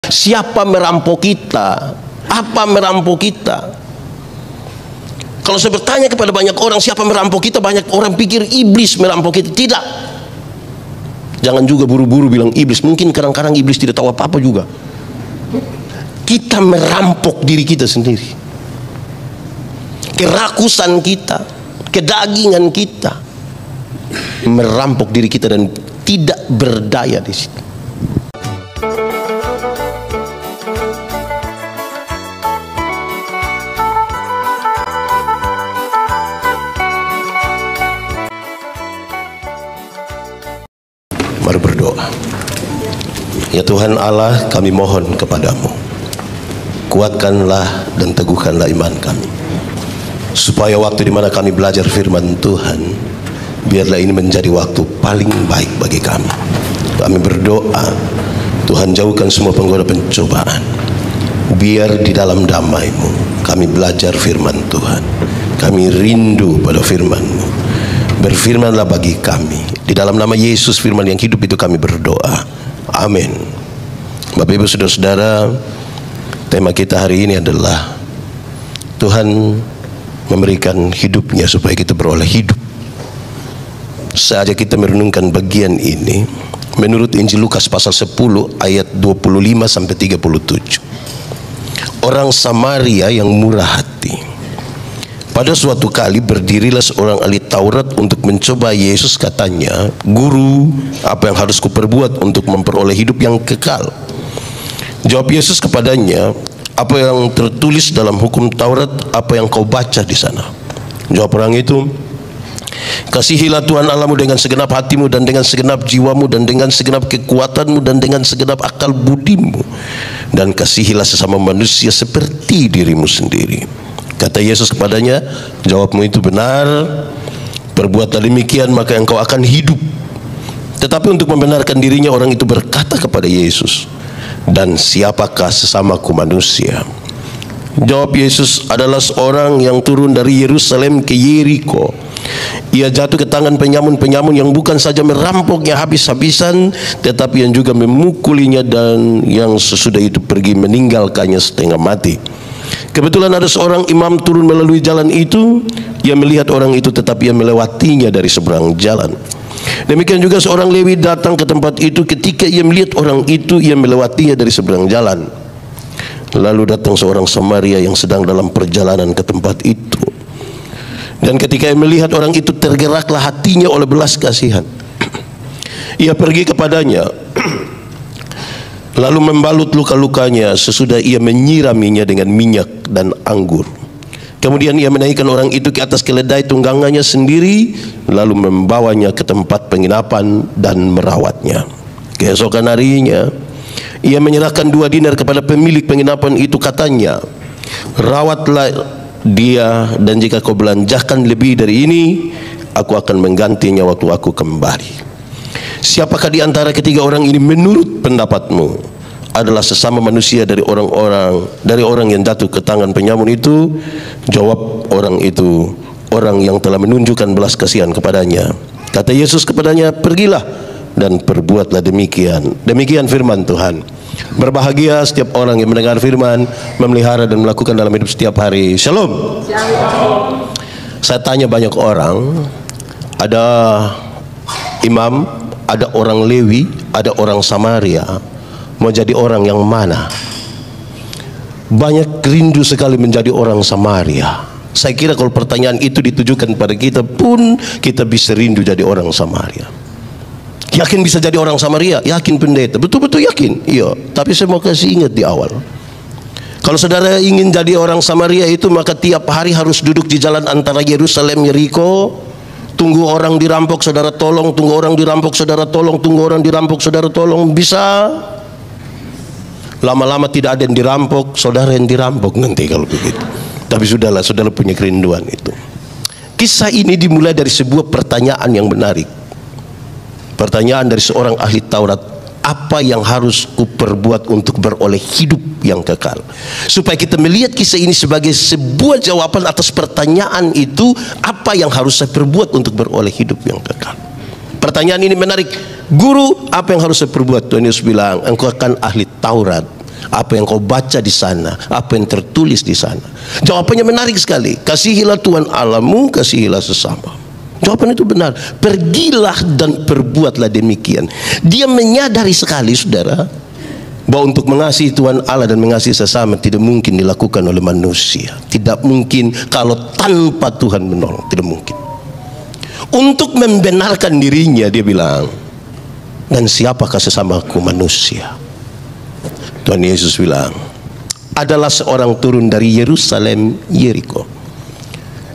Siapa merampok kita? Apa merampok kita? Kalau saya bertanya kepada banyak orang siapa merampok kita, banyak orang pikir iblis merampok kita. Tidak. Jangan juga buru-buru bilang iblis. Mungkin kadang-kadang iblis tidak tahu apa-apa juga. Kita merampok diri kita sendiri. Kerakusan kita, kedagingan kita merampok diri kita dan tidak berdaya di situ. Mari berdoa. Ya Tuhan Allah, kami mohon kepadamu, kuatkanlah dan teguhkanlah iman kami, supaya waktu di mana kami belajar firman Tuhan, biarlah ini menjadi waktu paling baik bagi kami. Kami berdoa, Tuhan jauhkan semua penggoda pencobaan. Biar di dalam damai-Mu kami belajar firman Tuhan. Kami rindu pada firman-Mu. Berfirmanlah bagi kami. Di dalam nama Yesus firman yang hidup itu kami berdoa. Amin. Bapak Ibu Saudara-saudara, tema kita hari ini adalah Tuhan memberikan hidupnya supaya kita beroleh hidup. Saja kita merenungkan bagian ini menurut Injil Lukas pasal 10 ayat 25 sampai 37. Orang Samaria yang murah hati. Pada suatu kali berdirilah seorang ahli Taurat untuk mencoba Yesus. Katanya, "Guru, apa yang harus kuperbuat untuk memperoleh hidup yang kekal?" Jawab Yesus kepadanya, "Apa yang tertulis dalam hukum Taurat, apa yang kau baca di sana?" Jawab orang itu, "Kasihilah Tuhan Allahmu dengan segenap hatimu dan dengan segenap jiwamu dan dengan segenap kekuatanmu dan dengan segenap akal budimu, dan kasihilah sesama manusia seperti dirimu sendiri." Kata Yesus kepadanya, "Jawabmu itu benar. Perbuatlah demikian maka engkau akan hidup." Tetapi untuk membenarkan dirinya, orang itu berkata kepada Yesus, "Dan siapakah sesamaku manusia?" Jawab Yesus, "Adalah seorang yang turun dari Yerusalem ke Yeriko. Ia jatuh ke tangan penyamun-penyamun yang bukan saja merampoknya habis-habisan, tetapi yang juga memukulinya, dan yang sesudah itu pergi meninggalkannya setengah mati. Kebetulan ada seorang imam turun melalui jalan itu. Ia melihat orang itu, tetapi ia melewatinya dari seberang jalan. Demikian juga seorang Lewi datang ke tempat itu. Ketika ia melihat orang itu, ia melewatinya dari seberang jalan. Lalu datang seorang Samaria yang sedang dalam perjalanan ke tempat itu. Dan ketika ia melihat orang itu, tergeraklah hatinya oleh belas kasihan. Ia pergi kepadanya, lalu membalut luka-lukanya. Sesudah ia menyiraminya dengan minyak dan anggur. Kemudian ia menaikkan orang itu ke atas keledai tunggangannya sendiri, lalu membawanya ke tempat penginapan dan merawatnya. Keesokan harinya ia menyerahkan 2 dinar kepada pemilik penginapan itu. Katanya, "Rawatlah dia, dan jika kau belanjakan lebih dari ini, aku akan menggantinya waktu aku kembali." Siapakah di antara ketiga orang ini menurut pendapatmu adalah sesama manusia dari orang yang jatuh ke tangan penyamun itu? Jawab orang itu, "Orang yang telah menunjukkan belas kasihan kepadanya." Kata Yesus kepadanya, "Pergilah dan perbuatlah demikian." Demikian firman Tuhan. Berbahagia setiap orang yang mendengar firman, memelihara dan melakukan dalam hidup setiap hari. Shalom. Shalom. Saya tanya banyak orang, ada imam, ada orang Lewi, ada orang Samaria. Mau jadi orang yang mana? Banyak rindu sekali menjadi orang Samaria. Saya kira kalau pertanyaan itu ditujukan pada kita pun, kita bisa rindu jadi orang Samaria. Yakin bisa jadi orang Samaria? Yakin pendeta? Betul-betul yakin? Iya. Tapi saya mau kasih ingat di awal, kalau saudara ingin jadi orang Samaria itu, maka tiap hari harus duduk di jalan antara Yerusalem Yeriko. Tunggu orang dirampok, saudara tolong. Tunggu orang dirampok, saudara tolong. Tunggu orang dirampok, saudara tolong. Bisa. Lama-lama tidak ada yang dirampok, saudara yang dirampok nanti kalau begitu. Tapi sudahlah, saudara punya kerinduan itu. Kisah ini dimulai dari sebuah pertanyaan yang menarik. Pertanyaan dari seorang ahli Taurat, "Apa yang harus kuperbuat untuk beroleh hidup yang kekal?" Supaya kita melihat kisah ini sebagai sebuah jawaban atas pertanyaan itu, apa yang harus saya perbuat untuk beroleh hidup yang kekal. Pertanyaan ini menarik. "Guru, apa yang harus saya perbuat?" Tuhan Yesus bilang, "Engkau kan ahli Taurat. Apa yang kau baca di sana, apa yang tertulis di sana? Jawabannya menarik sekali. Kasihilah Tuhan Allahmu, kasihilah sesama. Jawaban itu benar. Pergilah dan perbuatlah demikian. Dia menyadari sekali, saudara, bahwa untuk mengasihi Tuhan Allah dan mengasihi sesama tidak mungkin dilakukan oleh manusia. Tidak mungkin kalau tanpa Tuhan menolong. Tidak mungkin. Untuk membenarkan dirinya, dia bilang, dan siapakah sesamaku? Manusia. Tuhan Yesus bilang, adalah seorang turun dari Yerusalem, Yeriko.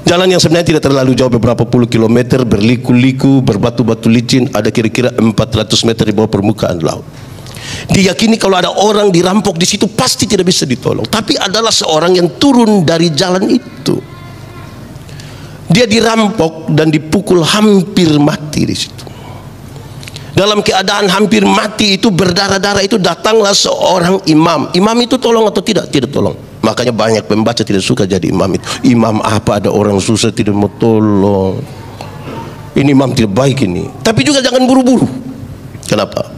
Jalan yang sebenarnya tidak terlalu jauh, beberapa puluh kilometer, berliku-liku, berbatu-batu licin, ada kira-kira 400 meter di bawah permukaan laut. Diyakini kalau ada orang dirampok di situ pasti tidak bisa ditolong. Tapi adalah seorang yang turun dari jalan itu. Dia dirampok dan dipukul hampir mati di situ. Dalam keadaan hampir mati itu, berdarah-darah itu, datanglah seorang imam. Imam itu tolong atau tidak? Tidak tolong. Makanya banyak pembaca tidak suka jadi imam itu. Imam apa, ada orang susah tidak mau tolong. Ini imam tidak baik ini. Tapi juga jangan buru-buru. Kenapa?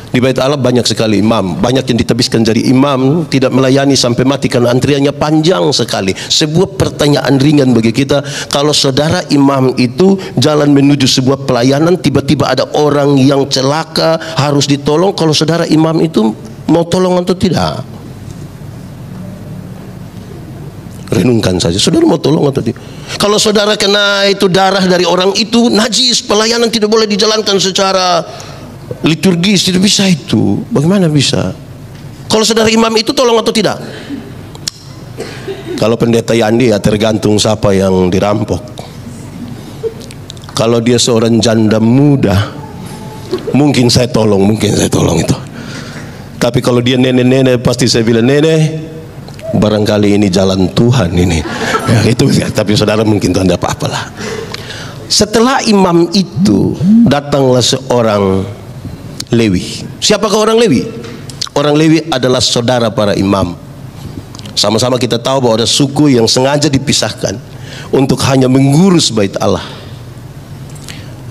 Di Bait Allah banyak sekali imam, banyak yang ditabiskan jadi imam, tidak melayani sampai mati karena antriannya panjang sekali. Sebuah pertanyaan ringan bagi kita, kalau saudara imam itu jalan menuju sebuah pelayanan, tiba-tiba ada orang yang celaka harus ditolong, kalau saudara imam itu mau tolong atau tidak? Renungkan saja, saudara mau tolong atau tidak? Kalau saudara kena itu darah dari orang itu, najis, pelayanan tidak boleh dijalankan secara liturgis, tidak bisa itu. Bagaimana bisa? Kalau saudara imam itu tolong atau tidak? Kalau pendeta Yandi ya tergantung siapa yang dirampok. Kalau dia seorang janda muda, mungkin saya tolong itu. Tapi kalau dia nenek-nenek, pasti saya bilang, nenek, barangkali ini jalan Tuhan ini. Ya, itu. Tapi saudara mungkin Tuhan tidak apa-apalah. Setelah imam itu datanglah seorang Lewi. Siapakah orang Lewi? Orang Lewi adalah saudara para imam. Sama-sama kita tahu bahwa ada suku yang sengaja dipisahkan untuk hanya mengurus Bait Allah.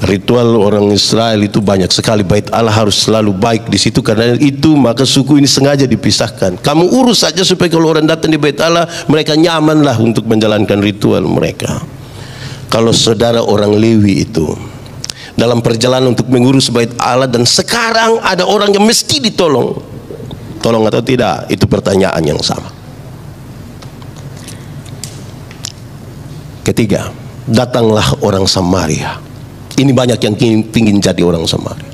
Ritual orang Israel itu banyak sekali. Bait Allah harus selalu baik di situ. Karena itu maka suku ini sengaja dipisahkan. Kamu urus saja supaya kalau orang datang di Bait Allah, mereka nyamanlah untuk menjalankan ritual mereka. Kalau saudara orang Lewi itu dalam perjalanan untuk mengurus Bait Allah, dan sekarang ada orang yang mesti ditolong, tolong atau tidak? Itu pertanyaan yang sama. Ketiga, datanglah orang Samaria. Ini banyak yang ingin jadi orang Samaria.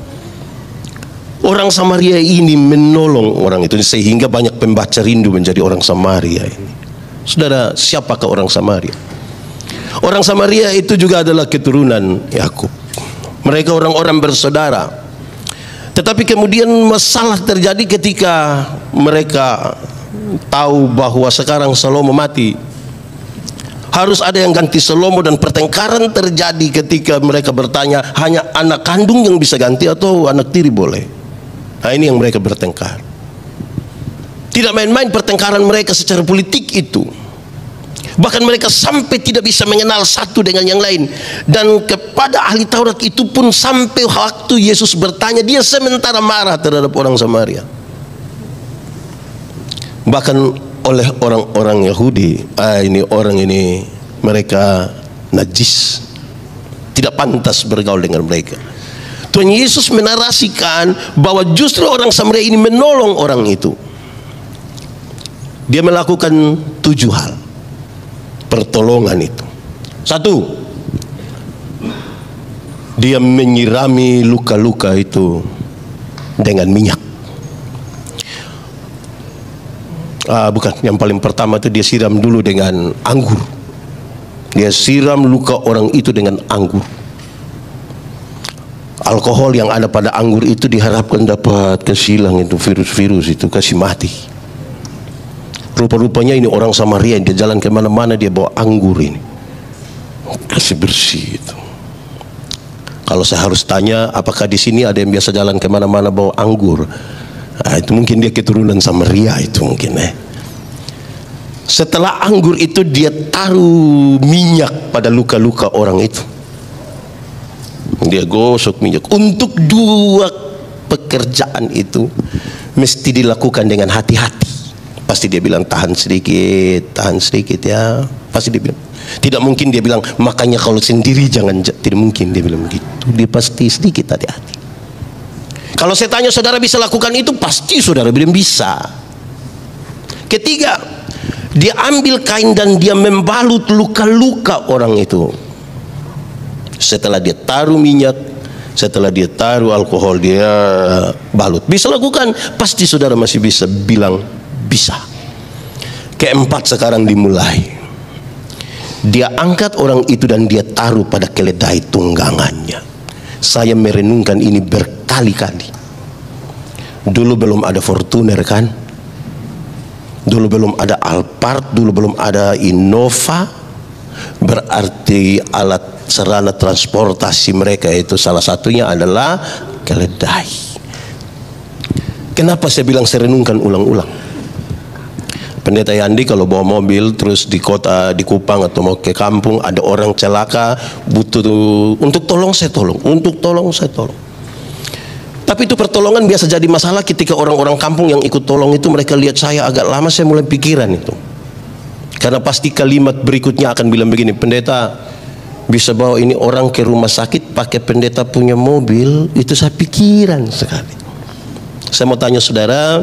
Orang Samaria ini menolong orang itu, sehingga banyak pembaca rindu menjadi orang Samaria ini. Saudara, siapakah orang Samaria? Orang Samaria itu juga adalah keturunan Yakub. Mereka orang-orang bersaudara. Tetapi kemudian masalah terjadi ketika mereka tahu bahwa sekarang Salomo mati. Harus ada yang ganti Salomo, dan pertengkaran terjadi ketika mereka bertanya, hanya anak kandung yang bisa ganti atau anak tiri boleh? Nah, ini yang mereka bertengkar. Tidak main-main pertengkaran mereka secara politik itu. Bahkan mereka sampai tidak bisa mengenal satu dengan yang lain. Dan kepada ahli Taurat itu pun sampai waktu Yesus bertanya, dia sementara marah terhadap orang Samaria. Bahkan oleh orang-orang Yahudi, ini orang ini mereka najis, tidak pantas bergaul dengan mereka. Tuhan Yesus menarasikan bahwa justru orang Samaria ini menolong orang itu. Dia melakukan 7 hal pertolongan itu. 1, dia menyirami luka-luka itu dengan minyak. Bukan, yang paling pertama itu dia siram dulu dengan anggur. Dia siram luka orang itu dengan anggur. Alkohol yang ada pada anggur itu diharapkan dapat kesilang itu virus-virus itu, kasih mati. Rupa-rupanya ini orang Samaria, dia jalan kemana-mana dia bawa anggur ini, kasih bersih itu. Kalau saya harus tanya, apakah di sini ada yang biasa jalan kemana-mana bawa anggur? Itu mungkin dia keturunan Samaria itu mungkin. Setelah anggur itu dia taruh minyak pada luka-luka orang itu. Dia gosok minyak untuk 2 pekerjaan itu. mesti dilakukan dengan hati-hati. Pasti dia bilang tahan sedikit ya. Pasti dia bilang. Tidak mungkin dia bilang makanya kalau sendiri jangan. Tidak mungkin dia bilang begitu. Dia pasti sedikit hati-hati. Kalau saya tanya saudara bisa lakukan itu, pasti saudara bilang bisa. Ketiga, dia ambil kain dan dia membalut luka-luka orang itu. Setelah dia taruh minyak, setelah dia taruh alkohol, dia balut. Bisa lakukan? Pasti saudara masih bisa bilang bisa. Keempat sekarang dimulai. Dia angkat orang itu dan dia taruh pada keledai tunggangannya. Saya merenungkan ini berkali-kali. Dulu belum ada Fortuner kan? Dulu belum ada Alphard, dulu belum ada Innova. Berarti alat sarana transportasi mereka itu salah satunya adalah keledai. Kenapa saya bilang saya renungkan ulang-ulang? Pendeta Yandi kalau bawa mobil terus di kota, di Kupang atau mau ke kampung, ada orang celaka, butuh untuk tolong saya tolong, untuk tolong saya tolong. Tapi itu pertolongan biasa jadi masalah ketika orang-orang kampung yang ikut tolong itu mereka lihat saya agak lama, saya mulai pikiran itu. Karena pasti kalimat berikutnya akan bilang begini, pendeta bisa bawa ini orang ke rumah sakit pakai pendeta punya mobil, itu saya pikiran sekali. Saya mau tanya saudara,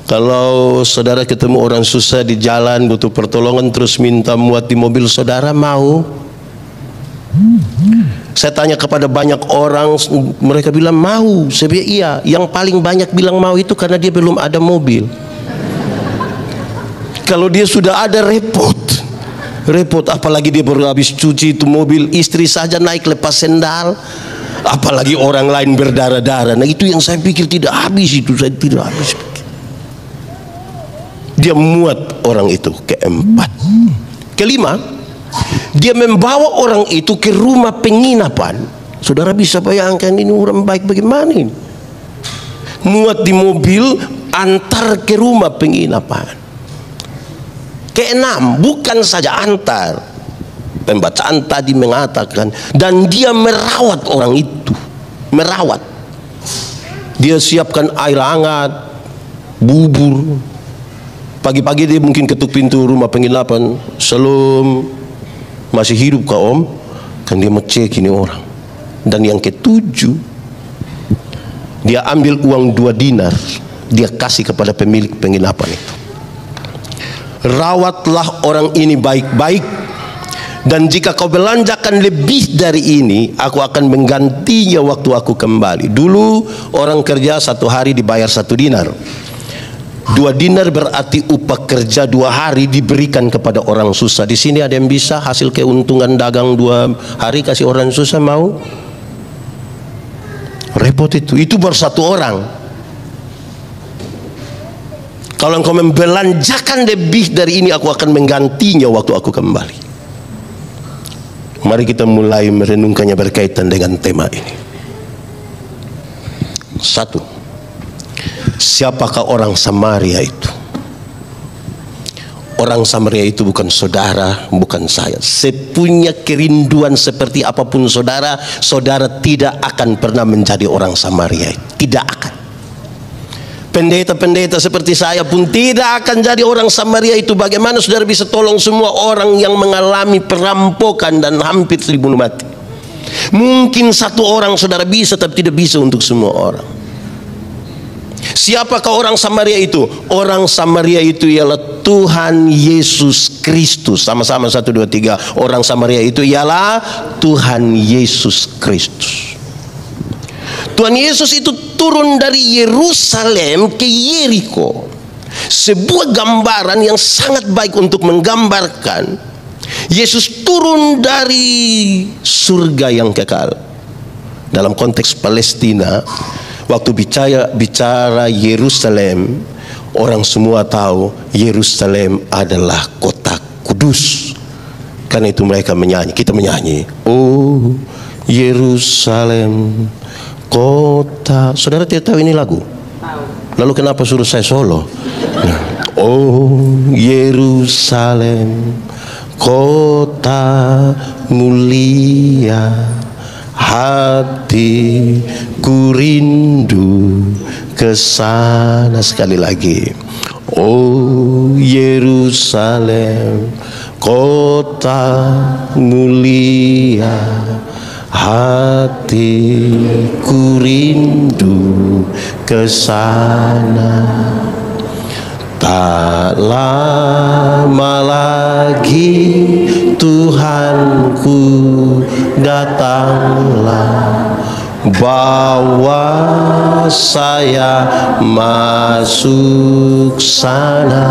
kalau saudara ketemu orang susah di jalan butuh pertolongan terus minta muat di mobil, saudara mau? Saya tanya kepada banyak orang, mereka bilang mau. Saya bilang iya. Yang paling banyak bilang mau itu karena dia belum ada mobil. Kalau dia sudah ada repot. Apalagi dia baru habis cuci itu mobil, istri saja naik lepas sendal, apalagi orang lain berdarah-darah. Nah itu yang saya pikir tidak habis itu, saya tidak habis. Dia muat orang itu. Keempat. Kelima, dia membawa orang itu ke rumah penginapan. Saudara bisa bayangkan ini orang baik bagaimana ini? Muat di mobil, antar ke rumah penginapan. Keenam, bukan saja antar. Pembacaan tadi mengatakan, dan dia merawat orang itu. Merawat. Dia siapkan air hangat, bubur. Pagi-pagi dia mungkin ketuk pintu rumah penginapan. Shalom, masih hidup kah om? Kan dia mau cek ini orang. Dan yang ketujuh, dia ambil uang 2 dinar, dia kasih kepada pemilik penginapan itu. Rawatlah orang ini baik-baik, dan jika kau belanjakan lebih dari ini, aku akan menggantinya waktu aku kembali. Dulu orang kerja 1 hari dibayar 1 dinar. 2 dinar berarti upah kerja 2 hari diberikan kepada orang susah. Di sini ada yang bisa hasil keuntungan dagang 2 hari kasih orang susah, mau? Repot itu. Itu baru 1 orang. Kalau engkau membelanjakan lebih dari ini, aku akan menggantinya waktu aku kembali. Mari kita mulai merenungkannya berkaitan dengan tema ini. 1. Siapakah orang Samaria itu? Orang Samaria itu bukan saudara, bukan saya. Sepunya kerinduan seperti apapun saudara, saudara tidak akan pernah menjadi orang Samaria. Tidak akan. Pendeta-pendeta seperti saya pun tidak akan jadi orang Samaria itu. Bagaimana saudara bisa tolong semua orang yang mengalami perampokan dan hampir dibunuh mati? Mungkin 1 orang saudara bisa, tapi tidak bisa untuk semua orang. Siapakah orang Samaria itu? Orang Samaria itu ialah Tuhan Yesus Kristus. Sama-sama 1, 2, 3. Orang Samaria itu ialah Tuhan Yesus Kristus. Tuhan Yesus itu turun dari Yerusalem ke Yeriko. Sebuah gambaran yang sangat baik untuk menggambarkan Yesus turun dari surga yang kekal. Dalam konteks Palestina, waktu bicara Yerusalem, orang semua tahu Yerusalem adalah kota kudus. Karena itu mereka menyanyi, kita menyanyi, oh Yerusalem, kota. Saudara tidak tahu ini lagu? Lalu kenapa suruh saya solo? Oh Yerusalem, kota mulia, hatiku rindu ke sana. Sekali lagi. Oh Yerusalem, kota mulia, hatiku rindu ke sana. Tak lama lagi Tuhanku datanglah, bawa saya masuk sana.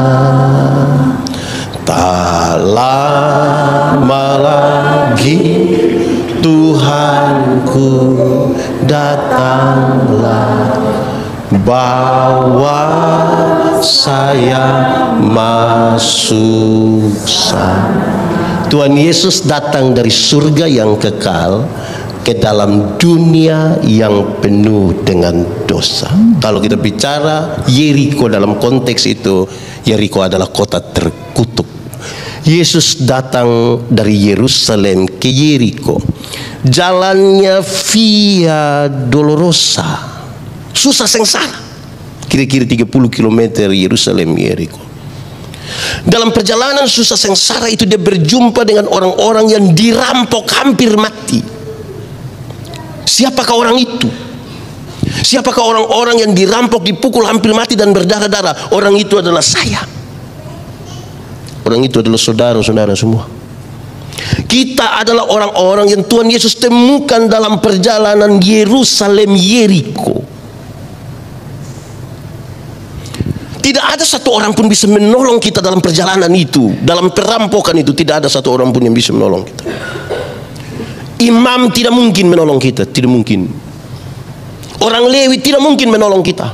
Tak lama lagi Tuhanku datanglah, bawa saya masuk sana. Tuhan Yesus datang dari surga yang kekal ke dalam dunia yang penuh dengan dosa. Kalau kita bicara Yeriko dalam konteks itu, Yeriko adalah kota terkutuk. Yesus datang dari Yerusalem ke Yeriko. Jalannya via Dolorosa, susah sengsara. Kira-kira 30 km Yerusalem Yeriko. Dalam perjalanan susah sengsara itu dia berjumpa dengan orang-orang yang dirampok hampir mati. Siapakah orang itu? Siapakah orang-orang yang dirampok, dipukul hampir mati dan berdarah-darah? Orang itu adalah saya. Orang itu adalah saudara-saudara semua. Kita adalah orang-orang yang Tuhan Yesus temukan dalam perjalanan Yerusalem Yeriko. Tidak ada satu orang pun bisa menolong kita dalam perjalanan itu, dalam perampokan itu. Tidak ada satu orang pun yang bisa menolong kita. Imam tidak mungkin menolong kita, tidak mungkin. Orang Lewi tidak mungkin menolong kita.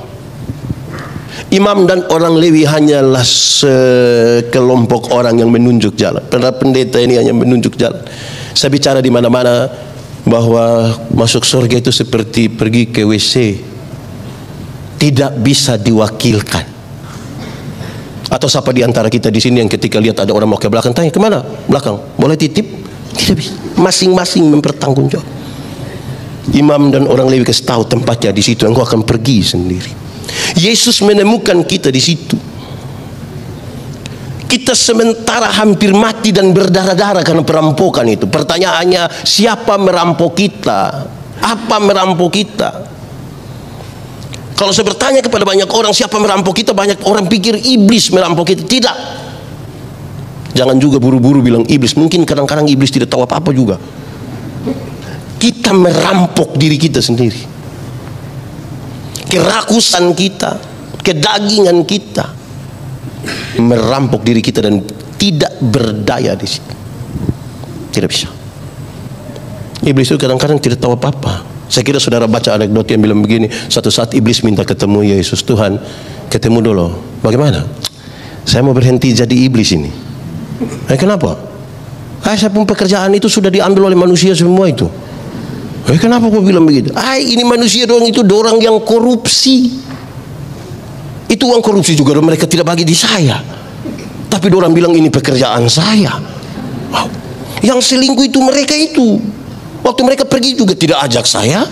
Imam dan orang Lewi hanyalah sekelompok orang yang menunjuk jalan. Pendeta ini hanya menunjuk jalan. Saya bicara di mana-mana bahwa masuk surga itu seperti pergi ke WC, tidak bisa diwakilkan. Atau siapa di antara kita di sini yang ketika lihat ada orang mau ke belakang tanya, kemana? Belakang, boleh titip? Tidak bisa. Masing-masing mempertanggungjawab. Imam dan orang Lewi kasih tahu tempatnya di situ, engkau akan pergi sendiri. Yesus menemukan kita di situ. Kita sementara hampir mati dan berdarah-darah karena perampokan itu. Pertanyaannya, siapa merampok kita? Apa merampok kita? Kalau saya bertanya kepada banyak orang siapa merampok kita, banyak orang pikir iblis merampok kita. Tidak. Jangan juga buru-buru bilang iblis. Mungkin kadang-kadang iblis tidak tahu apa-apa juga. Kita merampok diri kita sendiri. Kerakusan kita, kedagingan kita, merampok diri kita dan tidak berdaya di situ. Tidak bisa. Iblis itu kadang-kadang tidak tahu apa-apa. Saya kira saudara baca anekdot yang bilang begini, satu saat iblis minta ketemu Yesus. Tuhan, ketemu dulu. Bagaimana? Saya mau berhenti jadi iblis ini. Kenapa? Saya pun pekerjaan itu sudah diambil oleh manusia semua itu. Kenapa kau bilang begitu? Ini manusia doang, itu orang yang korupsi. Itu uang korupsi juga mereka tidak bagi di saya. Tapi orang bilang ini pekerjaan saya. Wow. Yang selingkuh itu mereka itu. Waktu mereka pergi juga tidak ajak saya.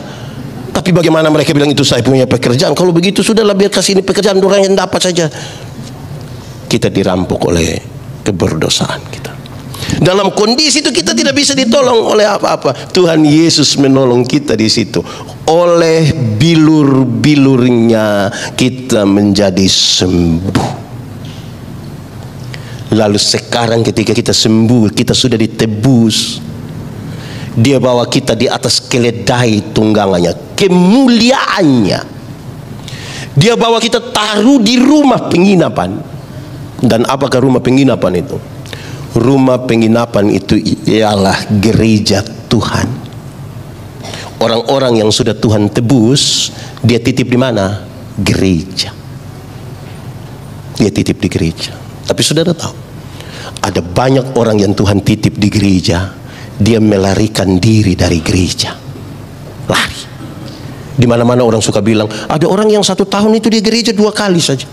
Tapi bagaimana mereka bilang itu saya punya pekerjaan? Kalau begitu sudahlah, biar kasih ini pekerjaan orang yang dapat saja. Kita dirampok oleh keberdosaan kita. Dalam kondisi itu kita tidak bisa ditolong oleh apa-apa. Tuhan Yesus menolong kita di situ. Oleh bilur-bilurnya kita menjadi sembuh. Lalu sekarang ketika kita sembuh, kita sudah ditebus. Dia bawa kita di atas keledai tunggangannya, kemuliaannya. Dia bawa kita taruh di rumah penginapan. Dan apakah rumah penginapan itu? Rumah penginapan itu ialah gereja Tuhan. Orang-orang yang sudah Tuhan tebus, dia titip di mana? Gereja. Dia titip di gereja. Tapi saudara tahu, ada banyak orang yang Tuhan titip di gereja, dia melarikan diri dari gereja. Lari. Di mana-mana orang suka bilang, ada orang yang 1 tahun itu di gereja 2 kali saja.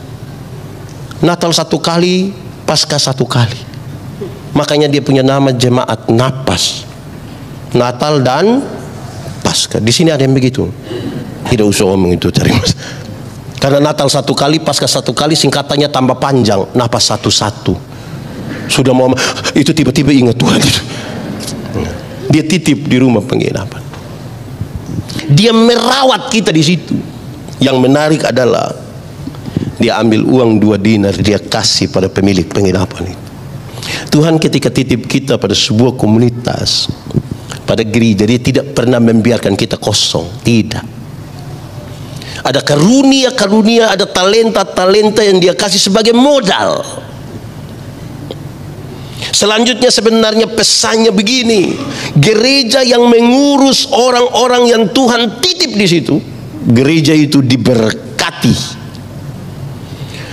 Natal 1 kali, Paskah 1 kali. Makanya dia punya nama jemaat napas. Natal dan Paskah. Di sini ada yang begitu. Tidak usah ngomong itu, cari mas. Karena Natal satu kali, Paskah satu kali, singkatannya tambah panjang. Napa satu-satu? Sudah mau itu tiba-tiba ingat Tuhan. Dia titip di rumah penginapan. Dia merawat kita di situ. Yang menarik adalah dia ambil uang 2 dinar, dia kasih pada pemilik penginapan itu. Tuhan ketika titip kita pada sebuah komunitas, pada gereja, dia tidak pernah membiarkan kita kosong. Tidak. Ada karunia-karunia, ada talenta-talenta yang dia kasih sebagai modal. Selanjutnya sebenarnya pesannya begini, gereja yang mengurus orang-orang yang Tuhan titip di situ, gereja itu diberkati.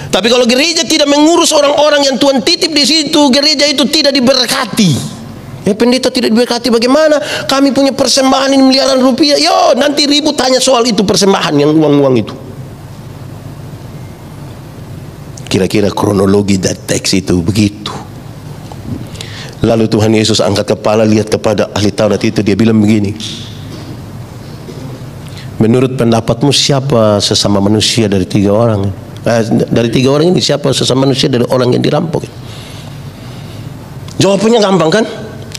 Tapi kalau gereja tidak mengurus orang-orang yang Tuhan titip di situ, gereja itu tidak diberkati. Ya, pendeta tidak diberkati bagaimana? Kami punya persembahan ini miliaran rupiah. Yo, nanti ribut tanya soal itu, persembahan yang uang-uang itu. Kira-kira kronologi dari teks itu begitu. Lalu Tuhan Yesus angkat kepala, lihat kepada ahli Taurat itu, dia bilang begini, menurut pendapatmu siapa sesama manusia dari 3 orang? Dari 3 orang ini siapa sesama manusia dari orang yang dirampok? Jawabannya gampang kan?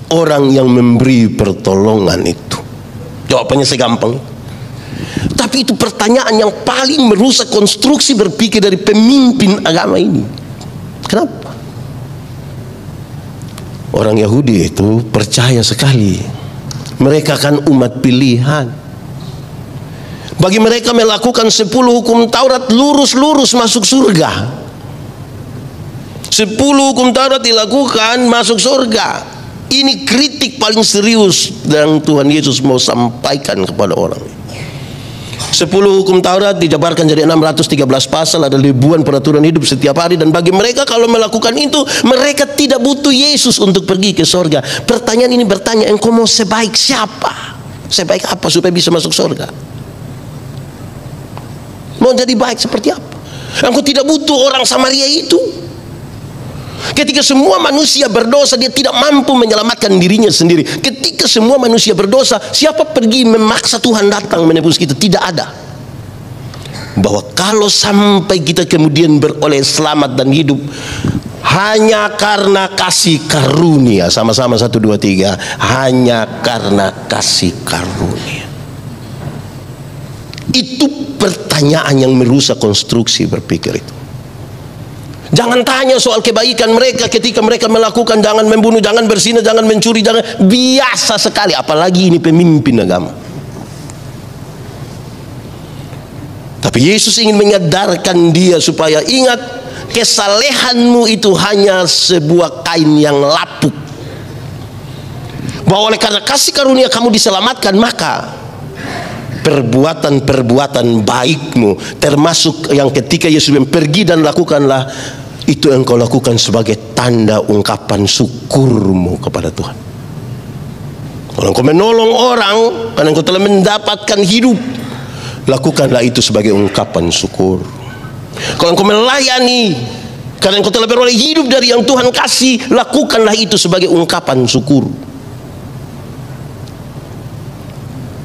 Orang yang memberi pertolongan itu. Jawabannya segampang. Tapi itu pertanyaan yang paling merusak konstruksi berpikir dari pemimpin agama ini. Kenapa? Orang Yahudi itu percaya sekali mereka kan umat pilihan. Bagi mereka melakukan 10 hukum Taurat lurus-lurus masuk surga. 10 hukum Taurat dilakukan masuk surga. Ini kritik paling serius yang Tuhan Yesus mau sampaikan kepada orang. 10 hukum Taurat dijabarkan jadi 613 pasal, ada ribuan peraturan hidup setiap hari, dan bagi mereka kalau melakukan itu, mereka tidak butuh Yesus untuk pergi ke surga. Pertanyaan ini bertanya, engkau mau sebaik siapa? Sebaik apa supaya bisa masuk surga? Mau jadi baik seperti apa? Engkau tidak butuh orang Samaria itu. Ketika semua manusia berdosa, dia tidak mampu menyelamatkan dirinya sendiri. Ketika semua manusia berdosa, siapa pergi memaksa Tuhan datang menebus kita? Tidak ada. Bahwa kalau sampai kita kemudian beroleh selamat dan hidup hanya karena kasih karunia, sama-sama 1, 2, 3, hanya karena kasih karunia. Itu pertanyaan yang merusak konstruksi berpikir itu. Jangan tanya soal kebaikan mereka ketika mereka melakukan jangan membunuh, jangan berzina, jangan mencuri, jangan, biasa sekali, apalagi ini pemimpin agama. Tapi Yesus ingin menyadarkan dia supaya ingat, kesalehanmu itu hanya sebuah kain yang lapuk. Bahwa oleh karena kasih karunia kamu diselamatkan, maka perbuatan-perbuatan baikmu, termasuk yang ketika Yesus pergi dan lakukanlah, itu engkau lakukan sebagai tanda ungkapan syukurmu kepada Tuhan. Kalau engkau menolong orang karena engkau telah mendapatkan hidup, lakukanlah itu sebagai ungkapan syukur. Kalau engkau melayani karena engkau telah beroleh hidup dari yang Tuhan kasih, lakukanlah itu sebagai ungkapan syukur.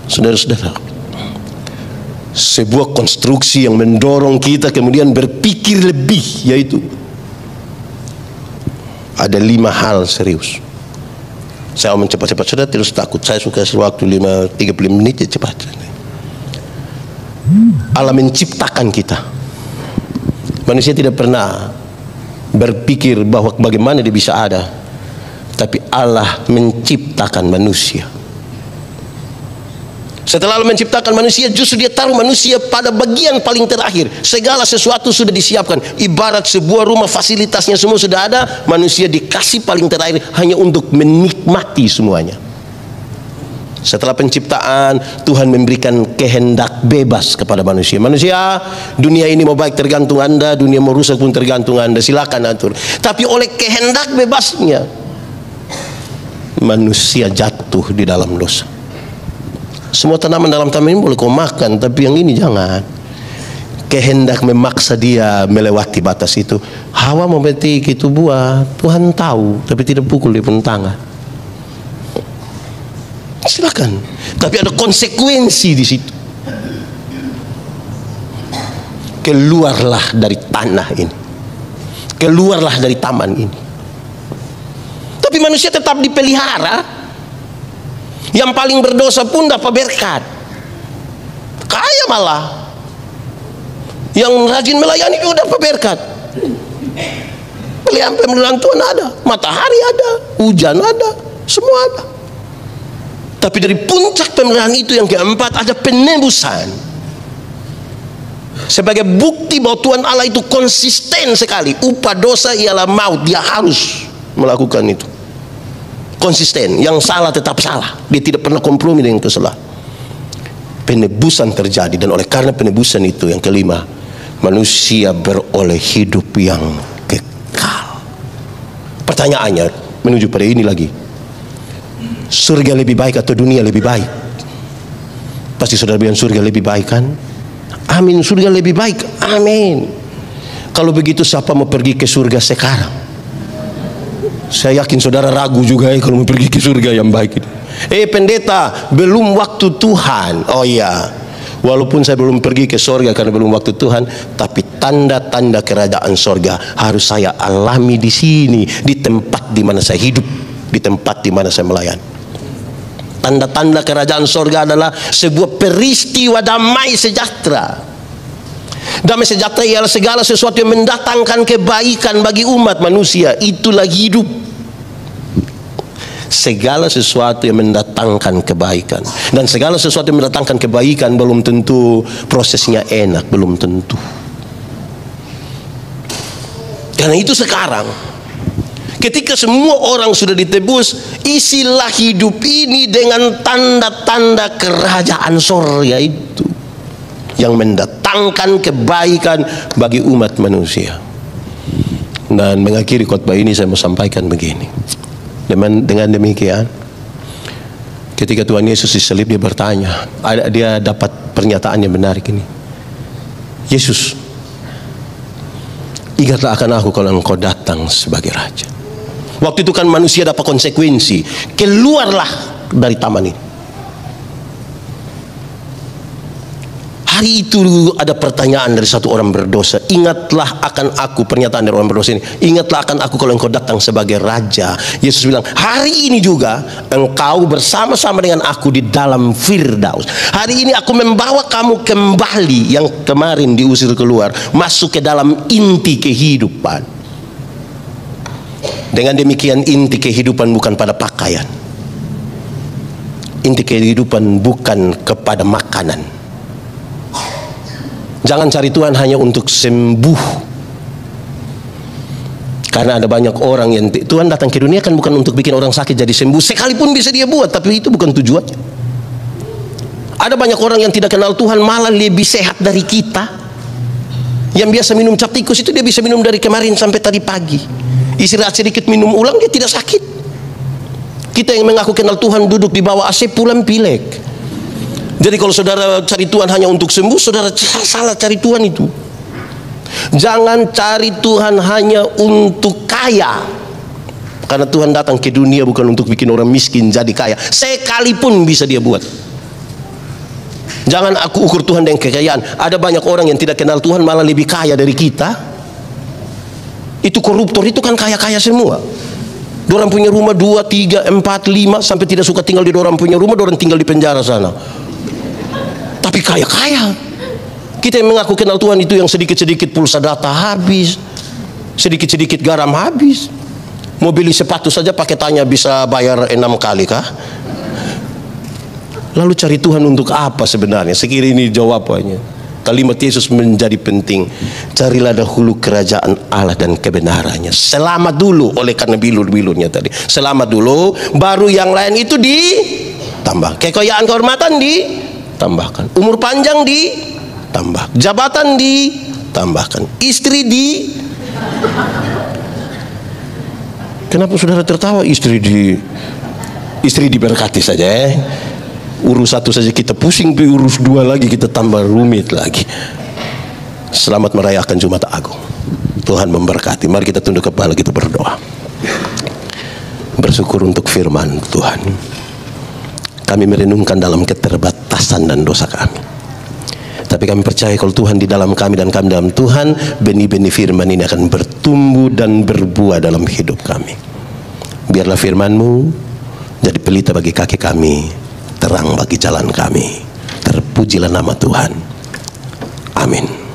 Saudara-saudara, sebuah konstruksi yang mendorong kita kemudian berpikir lebih, yaitu ada 5 hal serius. Saya mau cepat-cepat, sudah terus takut. Saya suka waktu 30 menit ya, cepat. Allah menciptakan kita. Manusia tidak pernah berpikir bahwa bagaimana dia bisa ada, tapi Allah menciptakan manusia. Setelah Allah menciptakan manusia, justru dia taruh manusia pada bagian paling terakhir. Segala sesuatu sudah disiapkan. Ibarat sebuah rumah, fasilitasnya semua sudah ada, manusia dikasih paling terakhir hanya untuk menikmati semuanya. Setelah penciptaan, Tuhan memberikan kehendak bebas kepada manusia. Manusia, dunia ini mau baik tergantung Anda, dunia mau rusak pun tergantung Anda, silakan atur. Tapi oleh kehendak bebasnya, manusia jatuh di dalam dosa. Semua tanaman dalam taman ini boleh kau makan, tapi yang ini jangan. Kehendak memaksa dia melewati batas itu. Hawa mau memetik itu buah, Tuhan tahu, tapi tidak pukul dia pun tangan. silakan. Tapi ada konsekuensi di situ. Keluarlah dari tanah ini, keluarlah dari taman ini. Tapi manusia tetap dipelihara. Yang paling berdosa pun dapat berkat, kaya malah. Yang rajin melayani juga dapat berkat. Pemeliharaan Tuhan ada, matahari ada, hujan ada, semua ada. Tapi dari puncak pemeliharaan itu yang keempat ada penebusan. Sebagai bukti bahwa Tuhan Allah itu konsisten sekali. Upah dosa ialah maut, dia harus melakukan itu. Konsisten, yang salah tetap salah, dia tidak pernah kompromi dengan kesalahan. Penebusan terjadi, dan oleh karena penebusan itu yang kelima, manusia beroleh hidup yang kekal. Pertanyaannya menuju pada ini lagi, surga lebih baik atau dunia lebih baik? Pasti saudara bilang surga lebih baik kan? Amin, surga lebih baik, amin. Kalau begitu siapa mau pergi ke surga sekarang? Saya yakin saudara ragu juga kalau mau pergi ke surga yang baik itu. Pendeta, belum waktu Tuhan. Oh iya, walaupun saya belum pergi ke surga karena belum waktu Tuhan, tapi tanda-tanda kerajaan surga harus saya alami di sini, di tempat di mana saya hidup, di tempat di mana saya melayani. Tanda-tanda kerajaan surga adalah sebuah peristiwa damai sejahtera. Damai sejahtera ialah segala sesuatu yang mendatangkan kebaikan bagi umat manusia. Itulah hidup. Segala sesuatu yang mendatangkan kebaikan. Dan segala sesuatu yang mendatangkan kebaikan belum tentu prosesnya enak, belum tentu. Karena itu sekarang, ketika semua orang sudah ditebus, isilah hidup ini dengan tanda-tanda kerajaan surga itu yang mendatangkan kebaikan bagi umat manusia. Dan mengakhiri khotbah ini saya mau sampaikan begini. Dengan demikian, ketika Tuhan Yesus disalib, dia bertanya, dia dapat pernyataan yang menarik ini. Yesus, ingatlah akan aku kalau engkau datang sebagai raja. Waktu itu kan manusia dapat konsekuensi, keluarlah dari taman ini. Hari itu ada pertanyaan dari satu orang berdosa, ingatlah akan aku, pernyataan dari orang berdosa ini, ingatlah akan aku kalau engkau datang sebagai raja. Yesus bilang, hari ini juga engkau bersama-sama dengan aku di dalam Firdaus. Hari ini aku membawa kamu kembali yang kemarin diusir keluar, masuk ke dalam inti kehidupan. Dengan demikian inti kehidupan bukan pada pakaian, inti kehidupan bukan kepada makanan. Jangan cari Tuhan hanya untuk sembuh. Karena ada banyak orang yang Tuhan datang ke dunia kan bukan untuk bikin orang sakit jadi sembuh. Sekalipun bisa dia buat, tapi itu bukan tujuannya. Ada banyak orang yang tidak kenal Tuhan malah lebih sehat dari kita. Yang biasa minum cap tikus itu dia bisa minum dari kemarin sampai tadi pagi. Istirahat sedikit minum ulang dia tidak sakit. Kita yang mengaku kenal Tuhan duduk di bawah AC pulang pilek. Jadi kalau saudara cari Tuhan hanya untuk sembuh, saudara salah cari Tuhan itu. Jangan cari Tuhan hanya untuk kaya. Karena Tuhan datang ke dunia bukan untuk bikin orang miskin jadi kaya. Sekalipun bisa dia buat. Jangan aku ukur Tuhan dengan kekayaan. Ada banyak orang yang tidak kenal Tuhan malah lebih kaya dari kita. Itu koruptor itu kan kaya-kaya semua. Dorang punya rumah 2, 3, 4, 5 sampai tidak suka tinggal di dorang punya rumah, dorang tinggal di penjara sana. Tapi kaya-kaya. Kita yang mengaku kenal Tuhan itu yang sedikit-sedikit pulsa data habis, sedikit-sedikit garam habis. Mau beli sepatu saja pakai tanya bisa bayar 6 kali kah? Lalu cari Tuhan untuk apa sebenarnya? Sekira ini jawabannya. Kalimat Yesus menjadi penting. Carilah dahulu kerajaan Allah dan kebenarannya. Selamat dulu, oleh karena bilur-bilurnya tadi. Selamat dulu, baru yang lain itu ditambah. Kekayaan, kehormatan ditambahkan, umur panjang ditambah, jabatan ditambahkan, istri Kenapa saudara tertawa? Istri diberkati saja urus satu saja kita pusing, urus 2 lagi kita tambah rumit lagi. Selamat merayakan Jumat Agung. Tuhan memberkati. Mari kita tunduk kepala, kita berdoa. Bersyukur untuk firman Tuhan. kami merenungkan dalam keterbatasan dan dosa kami. Tapi kami percaya kalau Tuhan di dalam kami dan kami dalam Tuhan, benih-benih firman ini akan bertumbuh dan berbuah dalam hidup kami. Biarlah firman-Mu jadi pelita bagi kaki kami, terang bagi jalan kami. Terpujilah nama Tuhan. Amin.